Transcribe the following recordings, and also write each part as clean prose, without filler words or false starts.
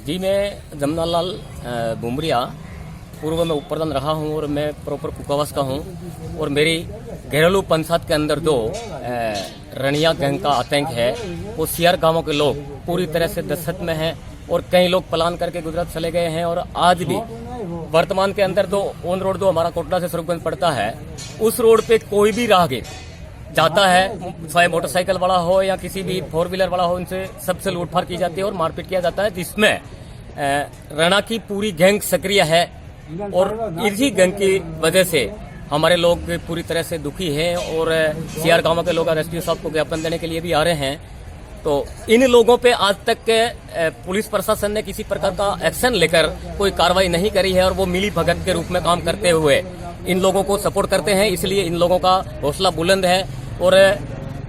जी, मैं जमनालाल बुमरिया पूर्व में उप प्रधान रहा हूं और मैं प्रॉपर कुकावास का हूं। और मेरी घरेलू पंचायत के अंदर जो रनिया गैंग का आतंक है वो सीआर गांवों के लोग पूरी तरह से दहशत में हैं और कई लोग पलायन करके गुजरात चले गए हैं। और आज भी वर्तमान के अंदर जो ऑन रोड जो हमारा कोटला से स्वरूपगंज पड़ता है उस रोड पे कोई भी राहगीर जाता है, चाहे मोटरसाइकिल वाला हो या किसी भी फोर व्हीलर वाला हो, उनसे सबसे लूटफाट की जाती है और मारपीट किया जाता है, जिसमें रणा की पूरी गैंग सक्रिय है। और इसी गैंग की वजह से हमारे लोग पूरी तरह से दुखी हैं और सीआर गांव के लोग एसपी साहब को ज्ञापन देने के लिए भी आ रहे हैं। तो इन लोगों पे आज तक पुलिस प्रशासन ने किसी प्रकार का एक्शन लेकर कोई कार्रवाई नहीं करी है और वो मिली भगत के रूप में काम करते हुए इन लोगों को सपोर्ट करते हैं। इसलिए इन लोगों का हौसला बुलंद है और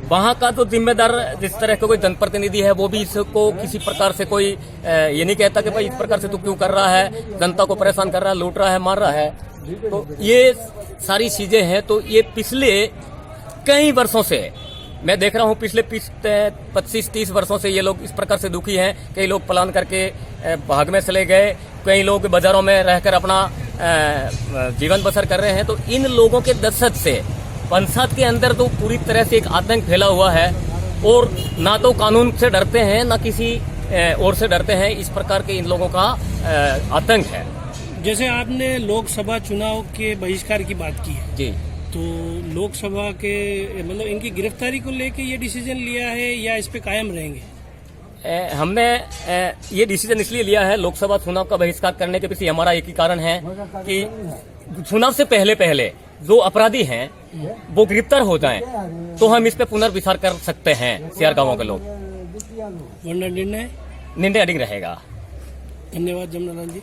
वहां का जो जिम्मेदार जिस तरह का कोई जनप्रतिनिधि है वो भी इसको किसी प्रकार से कोई ये नहीं कहता कि भाई इस प्रकार से तू क्यों कर रहा है, जनता को परेशान कर रहा है, लूट रहा है, मार रहा है। तो ये सारी चीजें हैं। तो ये पिछले कई वर्षों से मैं देख रहा हूं, पिछले 25-30 वर्षों से ये लोग इस प्रकार से दुखी हैं। कई लोग पलायन करके भाग में चले गए, कई लोग बाजारों में रहकर अपना जीवन बसर कर रहे हैं। तो इन लोगों के दहशत से पंचायत के अंदर तो पूरी तरह से एक आतंक फैला हुआ है और ना तो कानून से डरते हैं ना किसी और से डरते हैं। इस प्रकार के इन लोगों का आतंक है। जैसे आपने लोकसभा चुनाव के बहिष्कार की बात की है जी, तो लोकसभा के मतलब इनकी गिरफ्तारी को लेके ये डिसीजन लिया है या इस पे कायम रहेंगे? हमने ये डिसीजन इसलिए लिया है, लोकसभा चुनाव का बहिष्कार करने के पीछे हमारा एक ही कारण है कि चुनाव से पहले जो अपराधी हैं वो गिरफ्तार हो जाएं तो हम इस पे पुनर्विचार कर सकते हैं सीआर गांवों के लोग, वरना निर्णय निर्णय अडिग रहेगा। धन्यवाद जमनालाल जी।